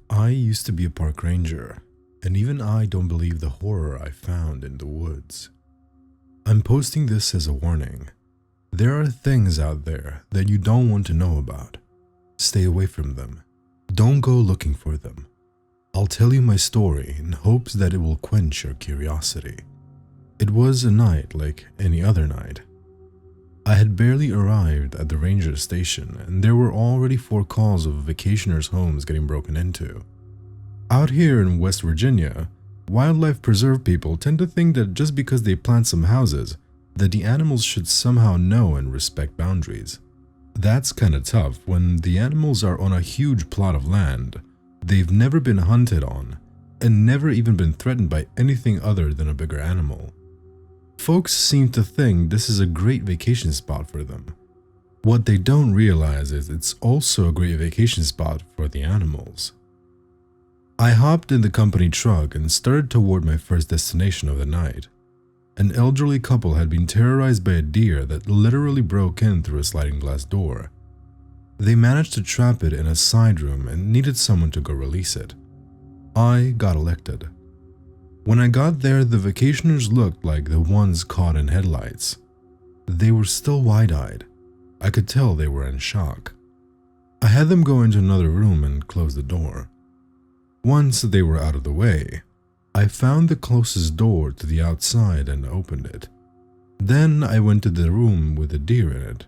I used to be a park ranger, and even I don't believe the horror I found in the woods. I'm posting this as a warning. There are things out there that you don't want to know about. Stay away from them. Don't go looking for them. I'll tell you my story in hopes that it will quench your curiosity. It was a night like any other night. I had barely arrived at the ranger station and there were already 4 calls of vacationers' homes getting broken into. Out here in West Virginia, wildlife preserve people tend to think that just because they plant some houses, that the animals should somehow know and respect boundaries. That's kinda tough when the animals are on a huge plot of land they've never been hunted on and never even been threatened by anything other than a bigger animal. Folks seem to think this is a great vacation spot for them. What they don't realize is it's also a great vacation spot for the animals. I hopped in the company truck and started toward my first destination of the night. An elderly couple had been terrorized by a deer that literally broke in through a sliding glass door. They managed to trap it in a side room and needed someone to go release it. I got elected. When I got there, the vacationers looked like the ones caught in headlights. They were still wide-eyed. I could tell they were in shock. I had them go into another room and close the door. Once they were out of the way, I found the closest door to the outside and opened it. Then I went to the room with the deer in it.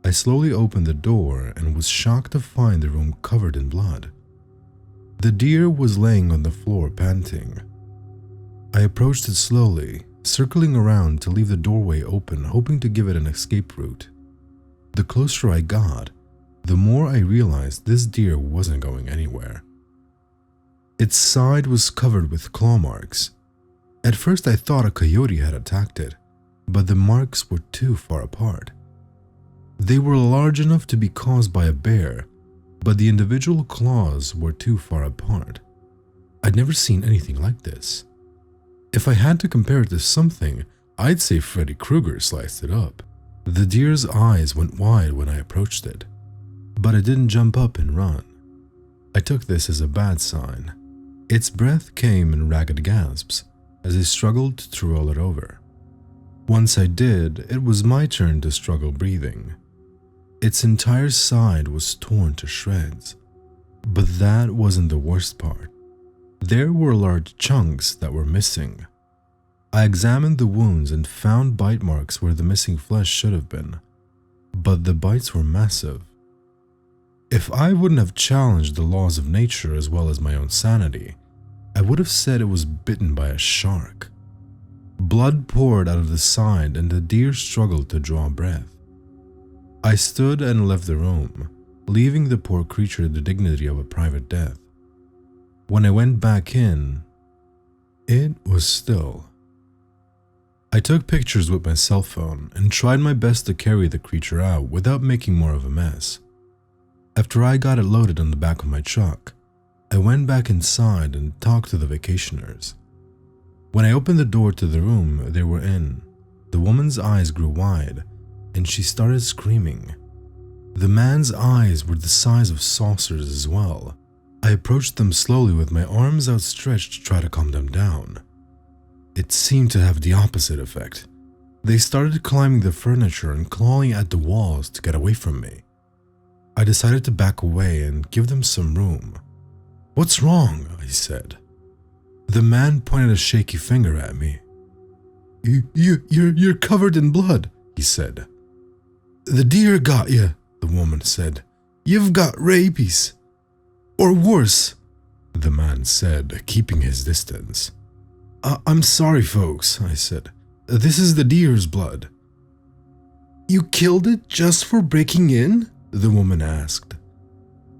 I slowly opened the door and was shocked to find the room covered in blood. The deer was laying on the floor panting. I approached it slowly, circling around to leave the doorway open, hoping to give it an escape route. The closer I got, the more I realized this deer wasn't going anywhere. Its side was covered with claw marks. At first I thought a coyote had attacked it, but the marks were too far apart. They were large enough to be caused by a bear, but the individual claws were too far apart. I'd never seen anything like this. If I had to compare it to something, I'd say Freddy Krueger sliced it up. The deer's eyes went wide when I approached it, but it didn't jump up and run. I took this as a bad sign. Its breath came in ragged gasps as I struggled to roll it over. Once I did, it was my turn to struggle breathing. Its entire side was torn to shreds. But that wasn't the worst part. There were large chunks that were missing. I examined the wounds and found bite marks where the missing flesh should have been, but the bites were massive. If I wouldn't have challenged the laws of nature as well as my own sanity, I would have said it was bitten by a shark. Blood poured out of the side and the deer struggled to draw breath. I stood and left the room, leaving the poor creature the dignity of a private death. When I went back in, it was still. I took pictures with my cell phone and tried my best to carry the creature out without making more of a mess. After I got it loaded on the back of my truck, I went back inside and talked to the vacationers. When I opened the door to the room they were in, the woman's eyes grew wide and she started screaming. The man's eyes were the size of saucers as well. I approached them slowly with my arms outstretched to try to calm them down. It seemed to have the opposite effect. They started climbing the furniture and clawing at the walls to get away from me. I decided to back away and give them some room. "What's wrong?" I said. The man pointed a shaky finger at me. You're covered in blood," he said. "The deer got you," the woman said. "You've got rabies. Or worse," the man said, keeping his distance. I'm sorry, folks," I said. "This is the deer's blood." "You killed it just for breaking in?" the woman asked.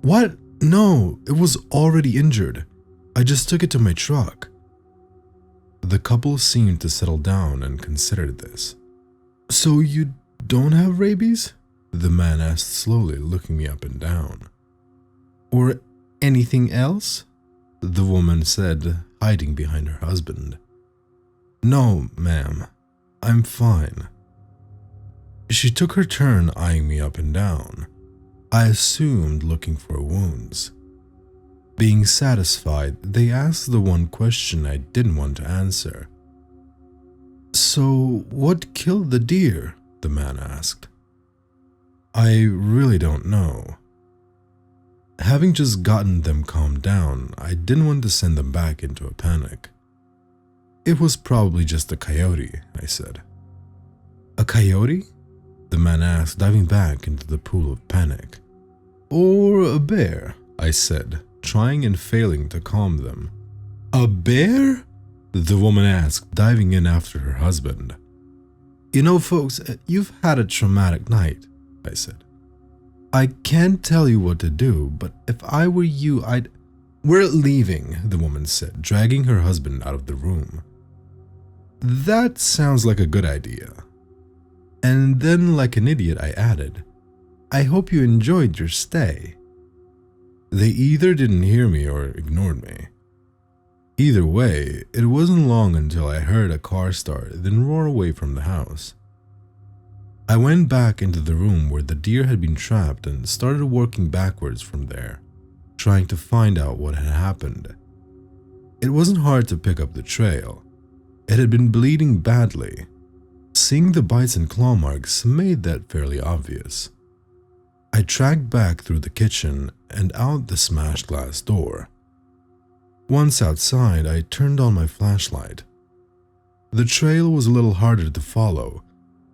"What? No, it was already injured. I just took it to my truck." The couple seemed to settle down and considered this. "So you don't have rabies?" the man asked slowly, looking me up and down. "Or anything else?" the woman said, hiding behind her husband. "No, ma'am. I'm fine." She took her turn eyeing me up and down. I assumed looking for wounds. Being satisfied, they asked the one question I didn't want to answer. "So, what killed the deer?" the man asked. "I really don't know." Having just gotten them calmed down, I didn't want to send them back into a panic. "It was probably just a coyote," I said. "A coyote?" the man asked, diving back into the pool of panic. "Or a bear?" I said, trying and failing to calm them. "A bear?" the woman asked, diving in after her husband. "You know, folks, you've had a traumatic night," I said. "I can't tell you what to do, but if I were you, I'd—" "We're leaving," the woman said, dragging her husband out of the room. "That sounds like a good idea." And then, like an idiot, I added, "I hope you enjoyed your stay." They either didn't hear me or ignored me. Either way, it wasn't long until I heard a car start, then roar away from the house. I went back into the room where the deer had been trapped and started working backwards from there, trying to find out what had happened. It wasn't hard to pick up the trail. It had been bleeding badly. Seeing the bites and claw marks made that fairly obvious. I tracked back through the kitchen and out the smashed glass door. Once outside, I turned on my flashlight. The trail was a little harder to follow,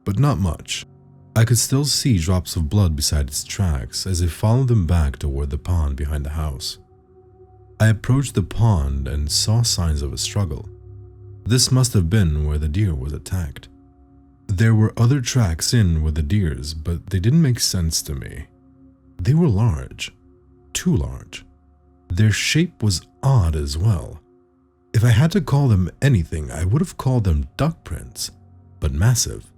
but not much. I could still see drops of blood beside its tracks as I followed them back toward the pond behind the house. I approached the pond and saw signs of a struggle. This must have been where the deer was attacked. There were other tracks in with the deers, but they didn't make sense to me. They were large, too large. Their shape was odd as well. If I had to call them anything, I would have called them duck prints, but massive.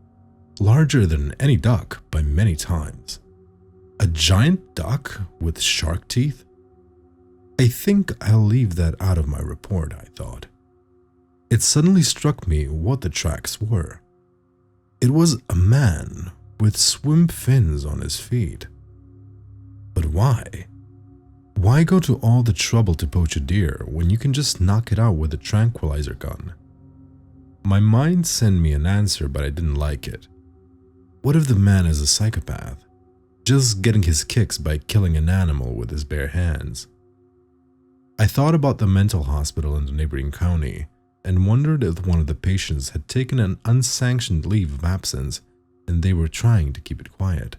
Larger than any duck by many times. A giant duck with shark teeth? I think I'll leave that out of my report, I thought. It suddenly struck me what the tracks were. It was a man with swim fins on his feet. But why? Why go to all the trouble to poach a deer when you can just knock it out with a tranquilizer gun? My mind sent me an answer, but I didn't like it. What if the man is a psychopath, just getting his kicks by killing an animal with his bare hands? I thought about the mental hospital in the neighboring county and wondered if one of the patients had taken an unsanctioned leave of absence and they were trying to keep it quiet.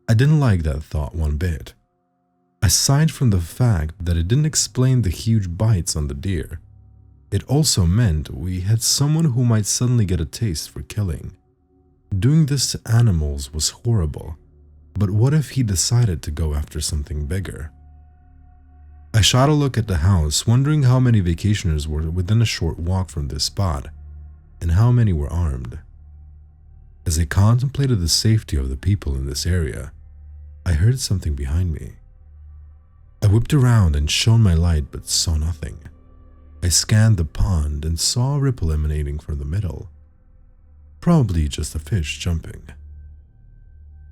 I didn't like that thought one bit. Aside from the fact that it didn't explain the huge bites on the deer, it also meant we had someone who might suddenly get a taste for killing. Doing this to animals was horrible, but what if he decided to go after something bigger? I shot a look at the house, wondering how many vacationers were within a short walk from this spot, and how many were armed. As I contemplated the safety of the people in this area, I heard something behind me. I whipped around and shone my light but saw nothing. I scanned the pond and saw a ripple emanating from the middle. Probably just a fish jumping.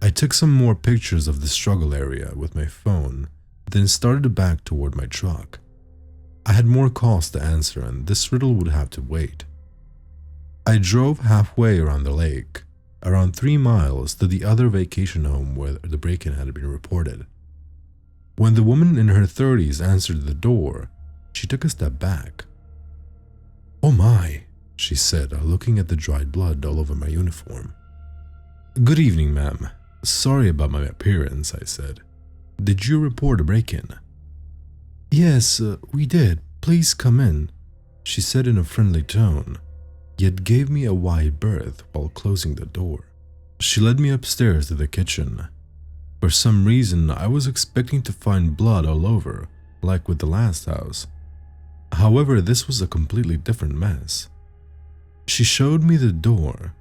I took some more pictures of the struggle area with my phone, then started back toward my truck. I had more calls to answer and this riddle would have to wait. I drove halfway around the lake, around 3 miles to the other vacation home where the break-in had been reported. When the woman in her 30s answered the door, she took a step back. "Oh my," she said, looking at the dried blood all over my uniform. "Good evening, ma'am. Sorry about my appearance," I said. "Did you report a break-in?" "Yes, we did. Please come in," she said in a friendly tone, yet gave me a wide berth while closing the door. She led me upstairs to the kitchen. For some reason, I was expecting to find blood all over, like with the last house. However, this was a completely different mess. She showed me the door.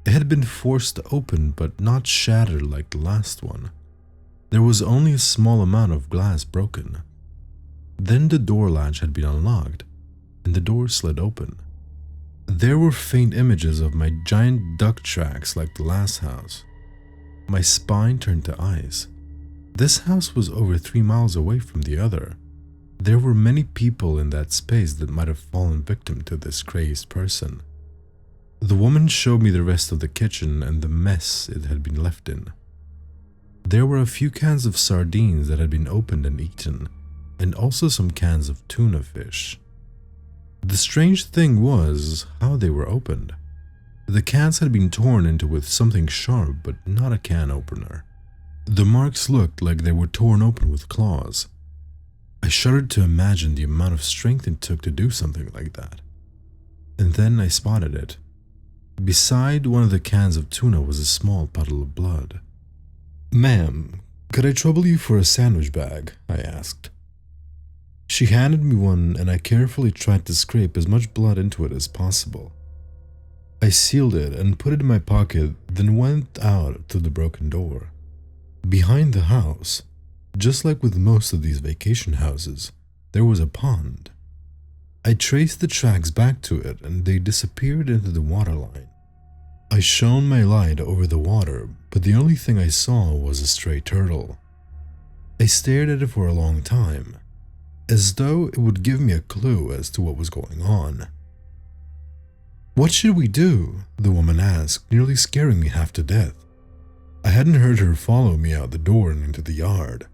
It had been forced open but not shattered like the last one. There was only a small amount of glass broken. Then the door latch had been unlocked, and the door slid open. There were faint images of my giant duck tracks like the last house. My spine turned to ice. This house was over 3 miles away from the other. There were many people in that space that might have fallen victim to this crazed person. The woman showed me the rest of the kitchen and the mess it had been left in. There were a few cans of sardines that had been opened and eaten, and also some cans of tuna fish. The strange thing was how they were opened. The cans had been torn into with something sharp, but not a can opener. The marks looked like they were torn open with claws. I shuddered to imagine the amount of strength it took to do something like that. And then I spotted it. Beside one of the cans of tuna was a small puddle of blood. "Ma'am, could I trouble you for a sandwich bag?" I asked. She handed me one and I carefully tried to scrape as much blood into it as possible. I sealed it and put it in my pocket, then went out to the broken door. Behind the house, just like with most of these vacation houses, there was a pond. I traced the tracks back to it and they disappeared into the waterline. I shone my light over the water, but the only thing I saw was a stray turtle. I stared at it for a long time, as though it would give me a clue as to what was going on. "What should we do?" the woman asked, nearly scaring me half to death. I hadn't heard her follow me out the door and into the yard.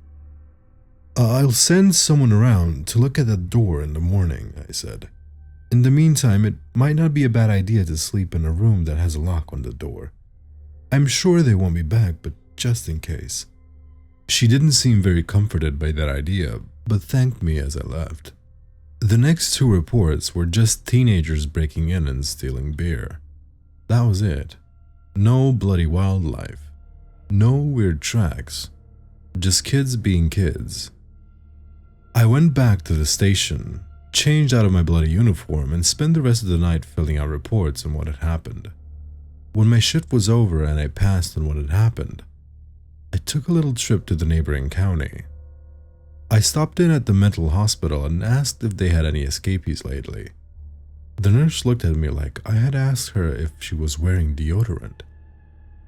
"I'll send someone around to look at that door in the morning," I said. "In the meantime, it might not be a bad idea to sleep in a room that has a lock on the door. I'm sure they won't be back, but just in case." She didn't seem very comforted by that idea, but thanked me as I left. The next two reports were just teenagers breaking in and stealing beer. That was it. No bloody wildlife. No weird tracks. Just kids being kids. I went back to the station, changed out of my bloody uniform, and spent the rest of the night filling out reports on what had happened. When my shift was over and I passed on what had happened, I took a little trip to the neighboring county. I stopped in at the mental hospital and asked if they had any escapees lately. The nurse looked at me like I had asked her if she was wearing deodorant.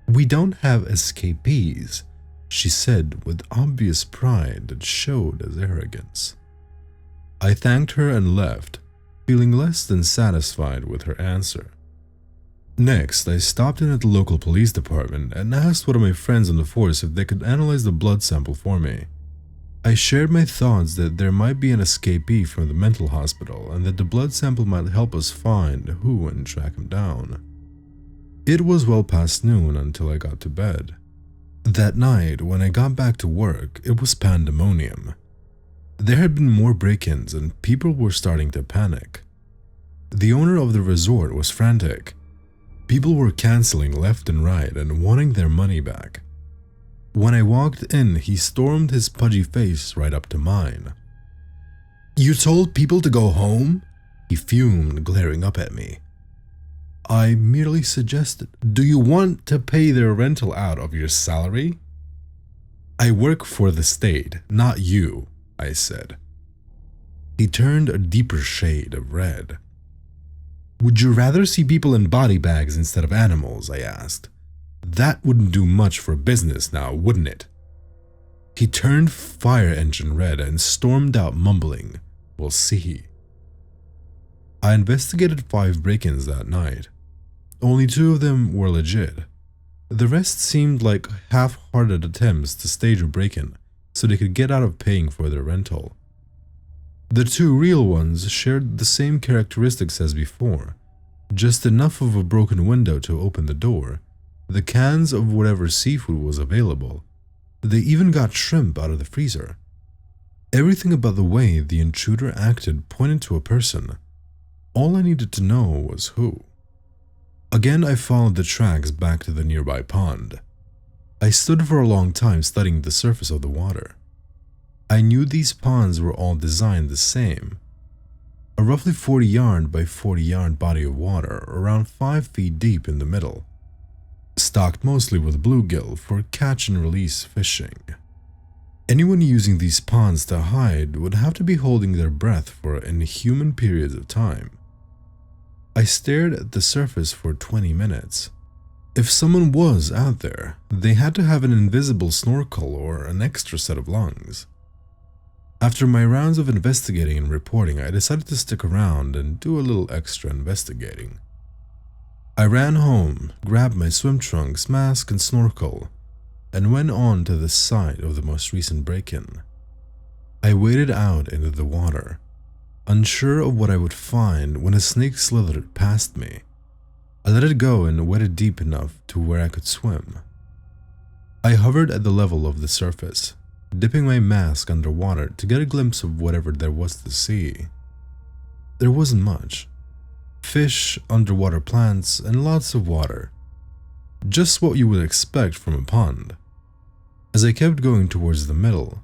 "We don't have escapees," she said with obvious pride that showed as arrogance. I thanked her and left, feeling less than satisfied with her answer. Next, I stopped in at the local police department and asked one of my friends on the force if they could analyze the blood sample for me. I shared my thoughts that there might be an escapee from the mental hospital and that the blood sample might help us find who and track him down. It was well past noon until I got to bed. That night, when I got back to work, it was pandemonium. There had been more break-ins and people were starting to panic. The owner of the resort was frantic. People were canceling left and right and wanting their money back. When I walked in, he stormed his pudgy face right up to mine. "You told people to go home?" He fumed, glaring up at me. I merely suggested, "Do you want to pay their rental out of your salary?" "I work for the state, not you," I said. He turned a deeper shade of red. "Would you rather see people in body bags instead of animals?" I asked. "That wouldn't do much for business now, wouldn't it?" He turned fire engine red and stormed out mumbling, "We'll see." I investigated 5 break-ins that night. Only 2 of them were legit. The rest seemed like half-hearted attempts to stage a break-in so they could get out of paying for their rental. The 2 real ones shared the same characteristics as before, just enough of a broken window to open the door, the cans of whatever seafood was available. They even got shrimp out of the freezer. Everything about the way the intruder acted pointed to a person. All I needed to know was who. Again, I followed the tracks back to the nearby pond. I stood for a long time studying the surface of the water. I knew these ponds were all designed the same. A roughly 40-yard by 40-yard body of water, around 5 feet deep in the middle, stocked mostly with bluegill for catch and release fishing. Anyone using these ponds to hide would have to be holding their breath for inhuman periods of time. I stared at the surface for 20 minutes. If someone was out there, they had to have an invisible snorkel or an extra set of lungs. After my rounds of investigating and reporting, I decided to stick around and do a little extra investigating. I ran home, grabbed my swim trunks, mask, and snorkel, and went on to the site of the most recent break-in. I waded out into the water, unsure of what I would find when a snake slithered past me. I let it go and waded deep enough to where I could swim. I hovered at the level of the surface, dipping my mask underwater to get a glimpse of whatever there was to see. There wasn't much. Fish, underwater plants, and lots of water. Just what you would expect from a pond. As I kept going towards the middle,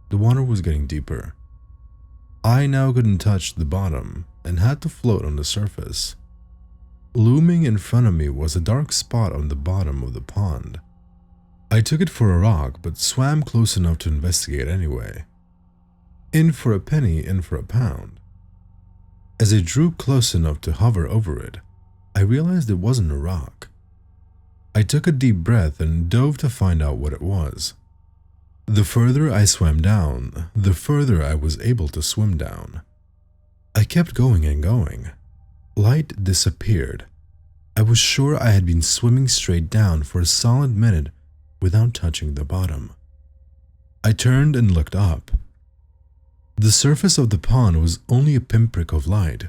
the water was getting deeper. I now couldn't touch the bottom and had to float on the surface. Looming in front of me was a dark spot on the bottom of the pond. I took it for a rock but swam close enough to investigate anyway. In for a penny, in for a pound. As I drew close enough to hover over it, I realized it wasn't a rock. I took a deep breath and dove to find out what it was. The further I swam down, the further I was able to swim down. I kept going and going. Light disappeared. I was sure I had been swimming straight down for a solid minute without touching the bottom. I turned and looked up. The surface of the pond was only a pinprick of light.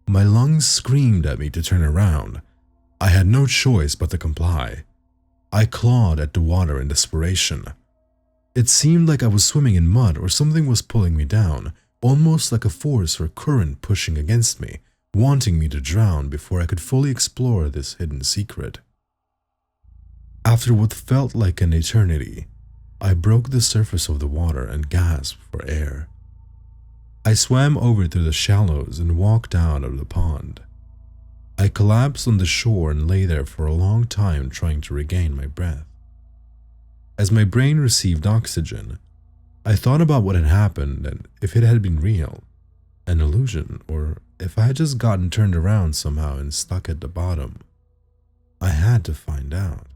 My lungs screamed at me to turn around. I had no choice but to comply. I clawed at the water in desperation. It seemed like I was swimming in mud or something was pulling me down, almost like a force or current pushing against me, wanting me to drown before I could fully explore this hidden secret. After what felt like an eternity, I broke the surface of the water and gasped for air. I swam over to the shallows and walked out of the pond. I collapsed on the shore and lay there for a long time trying to regain my breath. As my brain received oxygen, I thought about what had happened and if it had been real, an illusion, or if I had just gotten turned around somehow and stuck at the bottom. I had to find out.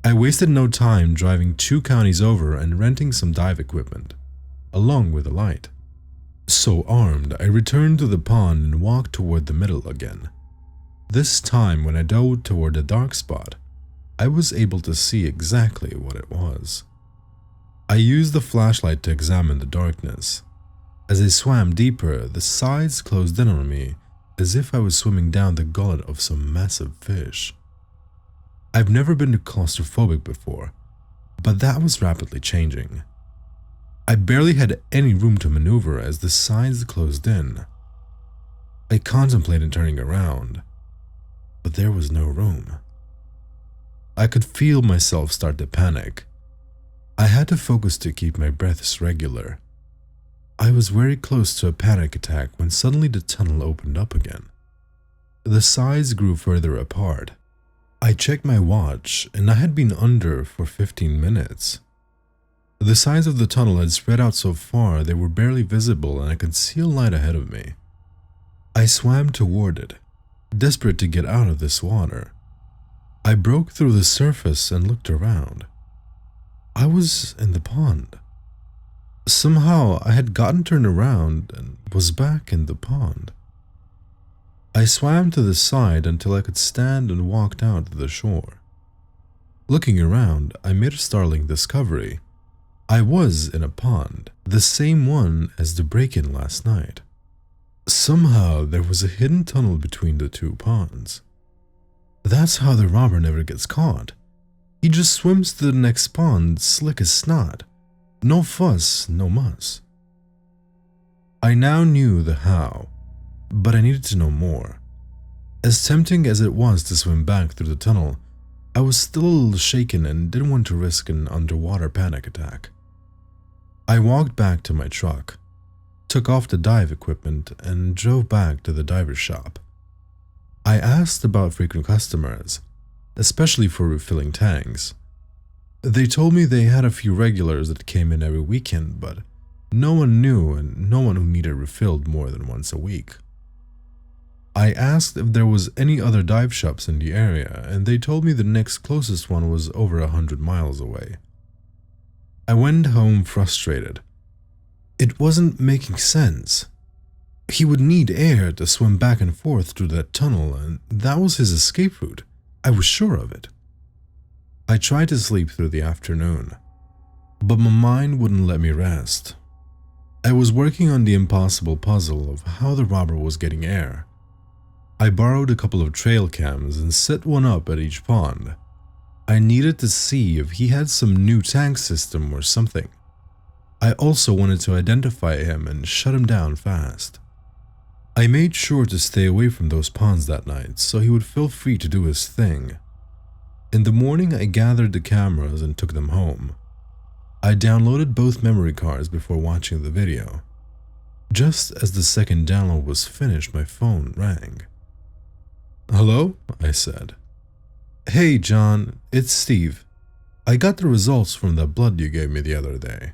I wasted no time driving 2 counties over and renting some dive equipment, along with a light. So armed, I returned to the pond and walked toward the middle again. This time, when I dove toward the dark spot, I was able to see exactly what it was. I used the flashlight to examine the darkness. As I swam deeper, the sides closed in on me as if I was swimming down the gullet of some massive fish. I've never been claustrophobic before, but that was rapidly changing. I barely had any room to maneuver as the sides closed in. I contemplated turning around, but there was no room. I could feel myself start to panic. I had to focus to keep my breaths regular. I was very close to a panic attack when suddenly the tunnel opened up again. The sides grew further apart. I checked my watch and I had been under for 15 minutes. The sides of the tunnel had spread out so far they were barely visible and I could see a light ahead of me. I swam toward it, desperate to get out of this water. I broke through the surface and looked around. I was in the pond. Somehow I had gotten turned around and was back in the pond. I swam to the side until I could stand and walked out to the shore. Looking around, I made a startling discovery. I was in a pond, the same one as the break-in last night. Somehow there was a hidden tunnel between the 2 ponds. That's how the robber never gets caught. He just swims to the next pond slick as snot. No fuss, no muss. I now knew the how, but I needed to know more. As tempting as it was to swim back through the tunnel, I was still a little shaken and didn't want to risk an underwater panic attack. I walked back to my truck, took off the dive equipment, and drove back to the diver shop. I asked about frequent customers, especially for refilling tanks. They told me they had a few regulars that came in every weekend, but no one knew and no one who needed refilled more than once a week. I asked if there was any other dive shops in the area, and they told me the next closest one was over 100 miles away. I went home frustrated, It wasn't making sense. He would need air to swim back and forth through that tunnel, and that was his escape route. I was sure of it. I tried to sleep through the afternoon, but my mind wouldn't let me rest. I was working on the impossible puzzle of how the robber was getting air. I borrowed a couple of trail cams and set one up at each pond. I needed to see if he had some new tank system or something. I also wanted to identify him and shut him down fast. I made sure to stay away from those ponds that night so he would feel free to do his thing. In the morning, I gathered the cameras and took them home. I downloaded both memory cards before watching the video. Just as the second download was finished, my phone rang. "Hello?" I said. "Hey, John, it's Steve. I got the results from that blood you gave me the other day."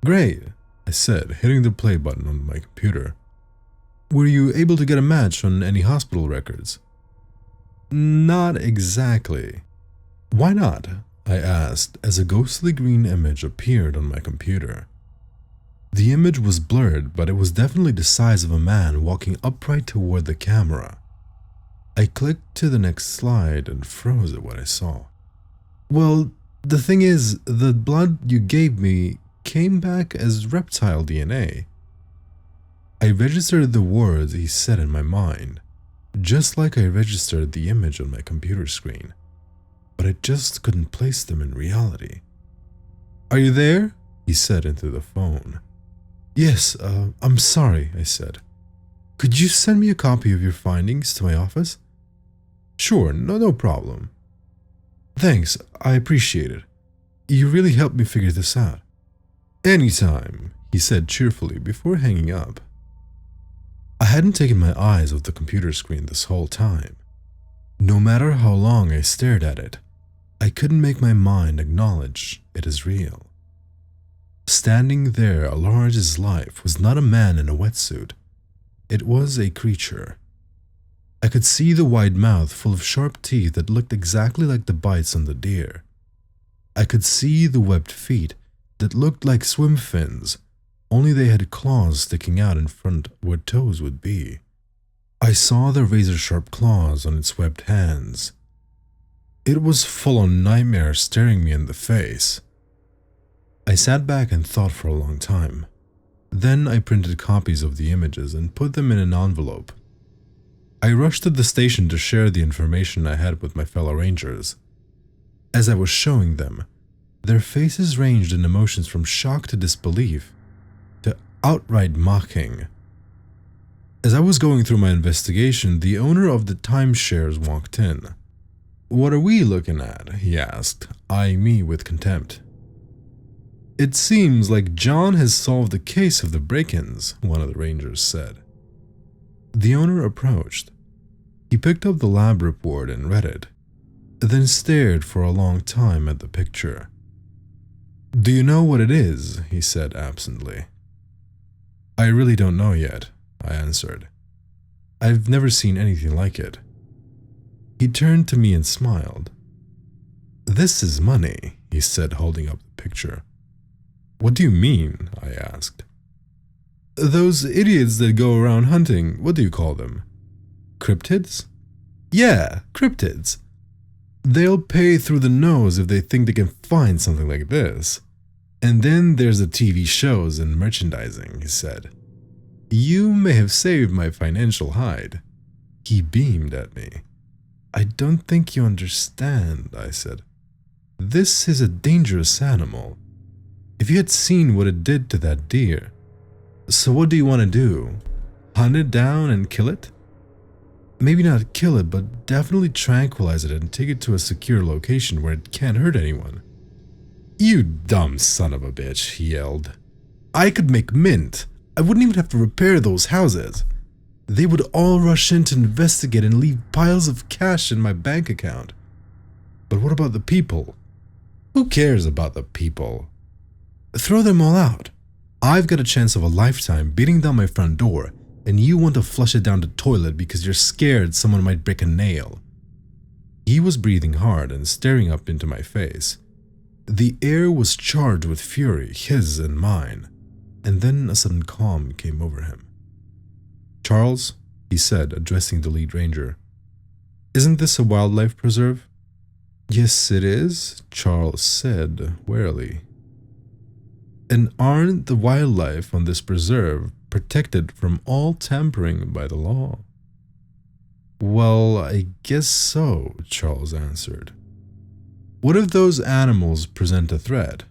"Great," I said, hitting the play button on my computer. "Were you able to get a match on any hospital records?" "Not exactly." "Why not?" I asked as a ghostly green image appeared on my computer. The image was blurred, but it was definitely the size of a man walking upright toward the camera. I clicked to the next slide and froze at what I saw. "Well, the thing is, the blood you gave me came back as reptile DNA." I registered the words he said in my mind, just like I registered the image on my computer screen, but I just couldn't place them in reality. "Are you there?" he said into the phone. "Yes, I'm sorry," I said. "Could you send me a copy of your findings to my office?" "Sure, no problem." "Thanks, I appreciate it. You really helped me figure this out." "Anytime," he said cheerfully before hanging up. I hadn't taken my eyes off the computer screen this whole time. No matter how long I stared at it, I couldn't make my mind acknowledge it as real. Standing there, large as life, was not a man in a wetsuit. It was a creature. I could see the wide mouth full of sharp teeth that looked exactly like the bites on the deer. I could see the webbed feet that looked like swim fins, only they had claws sticking out in front where toes would be. I saw the razor-sharp claws on its webbed hands. It was full-on nightmare staring me in the face. I sat back and thought for a long time. Then I printed copies of the images and put them in an envelope. I rushed to the station to share the information I had with my fellow rangers. As I was showing them, their faces ranged in emotions from shock to disbelief to outright mocking. As I was going through my investigation, the owner of the timeshares walked in. "What are we looking at?" he asked, eyeing me with contempt. "It seems like John has solved the case of the break-ins," one of the rangers said. The owner approached. He picked up the lab report and read it, then stared for a long time at the picture. "Do you know what it is?" he said absently. "I really don't know yet," I answered. "I've never seen anything like it." He turned to me and smiled. "This is money," he said, holding up the picture. "What do you mean?" I asked. "Those idiots that go around hunting, what do you call them? Cryptids?" "Yeah, cryptids. They'll pay through the nose if they think they can find something like this. And then there's the TV shows and merchandising," he said. "You may have saved my financial hide." He beamed at me. "I don't think you understand," I said. "This is a dangerous animal. If you had seen what it did to that deer. So what do you want to do? Hunt it down and kill it?" "Maybe not kill it, but definitely tranquilize it and take it to a secure location where it can't hurt anyone." "You dumb son of a bitch," he yelled. "I could make mint. I wouldn't even have to repair those houses. They would all rush in to investigate and leave piles of cash in my bank account. But what about the people? Who cares about the people? Throw them all out. I've got a chance of a lifetime beating down my front door, and you want to flush it down the toilet because you're scared someone might break a nail." He was breathing hard and staring up into my face. The air was charged with fury, his and mine, and then a sudden calm came over him. "Charles," he said, addressing the lead ranger, "isn't this a wildlife preserve?" "Yes, it is," Charles said warily. "And aren't the wildlife on this preserve protected from all tampering by the law?" "Well, I guess so," Charles answered. "What if those animals present a threat?"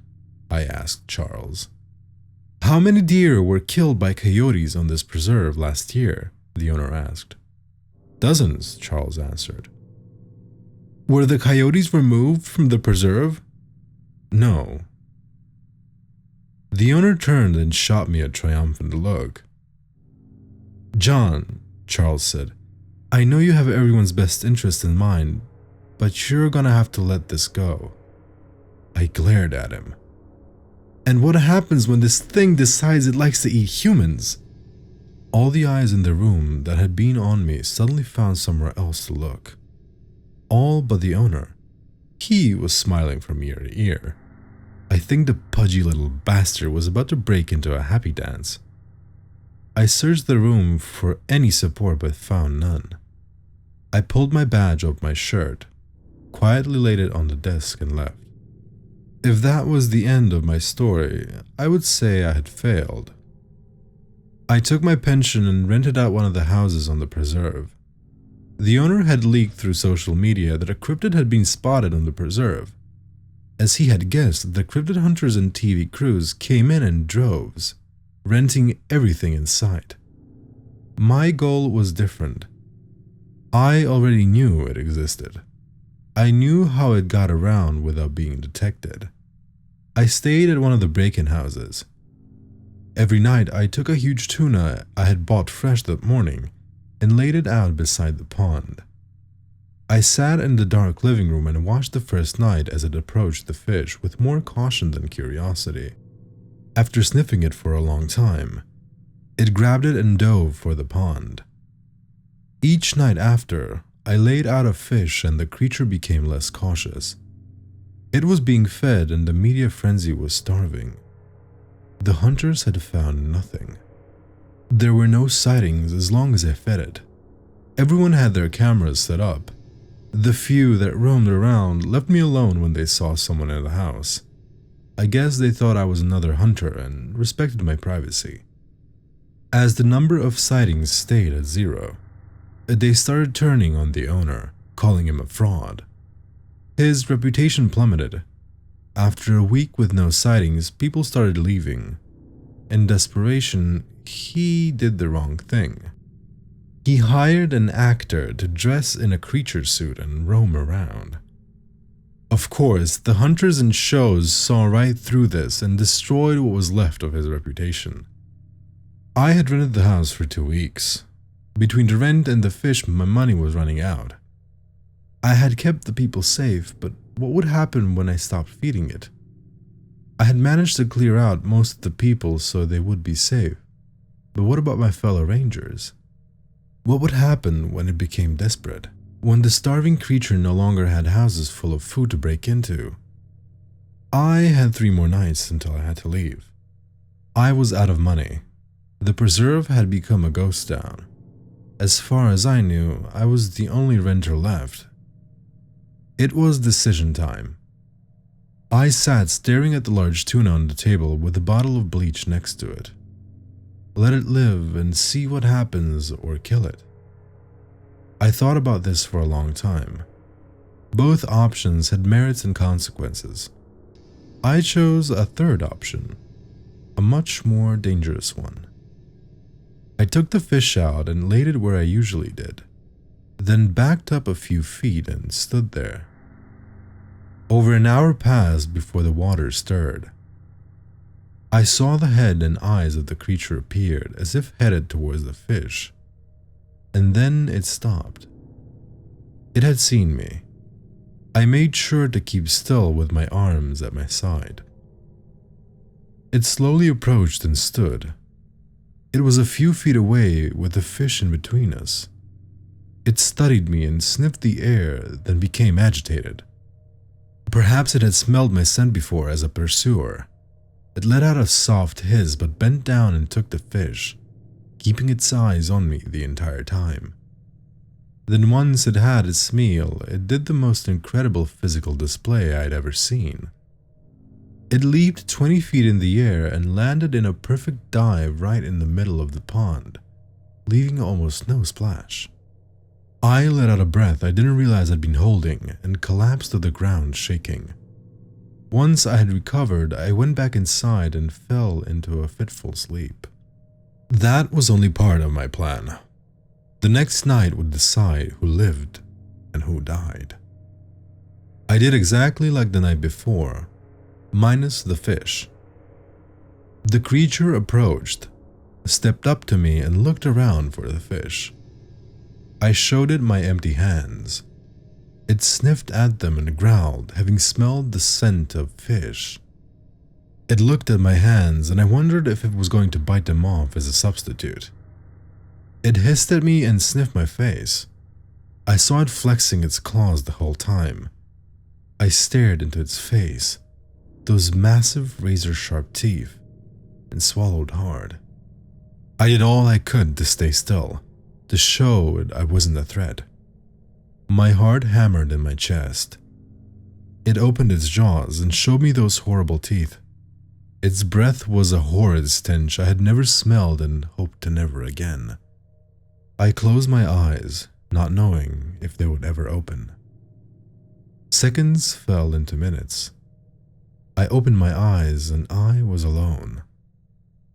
I asked Charles. "How many deer were killed by coyotes on this preserve last year?" the owner asked. "Dozens," Charles answered. "Were the coyotes removed from the preserve?" "No." The owner turned and shot me a triumphant look. "John," Charles said, "I know you have everyone's best interest in mind, but you're gonna have to let this go." I glared at him. "And what happens when this thing decides it likes to eat humans?" All the eyes in the room that had been on me suddenly found somewhere else to look. All but the owner. He was smiling from ear to ear. I think the pudgy little bastard was about to break into a happy dance. I searched the room for any support but found none. I pulled my badge off my shirt, quietly laid it on the desk and left. If that was the end of my story, I would say I had failed. I took my pension and rented out one of the houses on the preserve. The owner had leaked through social media that a cryptid had been spotted on the preserve. As he had guessed, the cryptid hunters and TV crews came in droves, renting everything in sight. My goal was different. I already knew it existed. I knew how it got around without being detected. I stayed at one of the break-in houses. Every night I took a huge tuna I had bought fresh that morning and laid it out beside the pond. I sat in the dark living room and watched the first night as it approached the fish with more caution than curiosity. After sniffing it for a long time, it grabbed it and dove for the pond. Each night after, I laid out a fish and the creature became less cautious. It was being fed and the media frenzy was starving. The hunters had found nothing. There were no sightings as long as I fed it. Everyone had their cameras set up. The few that roamed around left me alone when they saw someone in the house. I guess they thought I was another hunter and respected my privacy. As the number of sightings stayed at 0, they started turning on the owner, calling him a fraud. His reputation plummeted. After a week with no sightings, people started leaving. In desperation, he did the wrong thing. He hired an actor to dress in a creature suit and roam around. Of course, the hunters and shows saw right through this and destroyed what was left of his reputation. I had rented the house for 2 weeks. Between the rent and the fish, my money was running out. I had kept the people safe, but what would happen when I stopped feeding it? I had managed to clear out most of the people so they would be safe. But what about my fellow rangers? What would happen when it became desperate? When the starving creature no longer had houses full of food to break into? I had 3 more nights until I had to leave. I was out of money. The preserve had become a ghost town. As far as I knew, I was the only renter left. It was decision time. I sat staring at the large tuna on the table with a bottle of bleach next to it. Let it live and see what happens, or kill it. I thought about this for a long time. Both options had merits and consequences. I chose a third option, a much more dangerous one. I took the fish out and laid it where I usually did, then backed up a few feet and stood there. Over an hour passed before the water stirred. I saw the head and eyes of the creature appeared as if headed towards the fish, and then it stopped. It had seen me. I made sure to keep still with my arms at my side. It slowly approached and stood. It was a few feet away with the fish in between us. It studied me and sniffed the air, then became agitated. Perhaps it had smelled my scent before as a pursuer. It let out a soft hiss but bent down and took the fish, keeping its eyes on me the entire time. Then once it had its meal, it did the most incredible physical display I'd ever seen. It leaped 20 feet in the air and landed in a perfect dive right in the middle of the pond, leaving almost no splash. I let out a breath I didn't realize I'd been holding and collapsed to the ground shaking. Once I had recovered, I went back inside and fell into a fitful sleep. That was only part of my plan. The next night would decide who lived and who died. I did exactly like the night before, minus the fish. The creature approached, stepped up to me and looked around for the fish. I showed it my empty hands. It sniffed at them and growled, having smelled the scent of fish. It looked at my hands and I wondered if it was going to bite them off as a substitute. It hissed at me and sniffed my face. I saw it flexing its claws the whole time. I stared into its face, those massive razor-sharp teeth, and swallowed hard. I did all I could to stay still, to show it I wasn't a threat. My heart hammered in my chest. It opened its jaws and showed me those horrible teeth. Its breath was a horrid stench I had never smelled and hoped to never again. I closed my eyes, not knowing if they would ever open. Seconds fell into minutes. I opened my eyes and I was alone.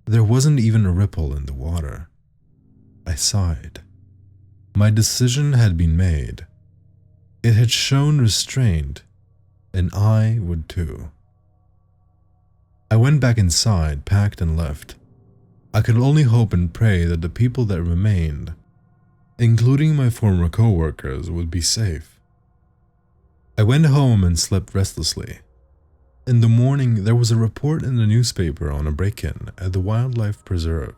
There wasn't even a ripple in the water. I sighed. My decision had been made. It had shown restraint, and I would too. I went back inside, packed and left. I could only hope and pray that the people that remained, including my former co-workers, would be safe. I went home and slept restlessly. In the morning, there was a report in the newspaper on a break-in at the wildlife preserve.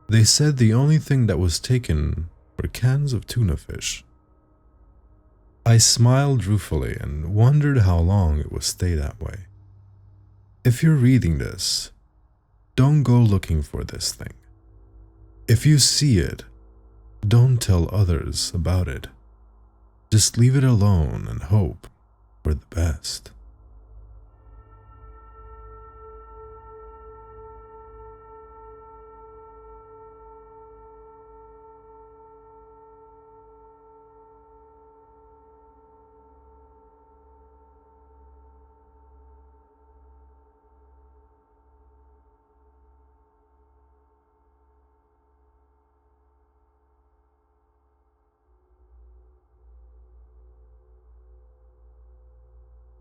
They said the only thing that was taken were cans of tuna fish. I smiled ruefully and wondered how long it would stay that way. If you're reading this, don't go looking for this thing. If you see it, don't tell others about it. Just leave it alone and hope for the best.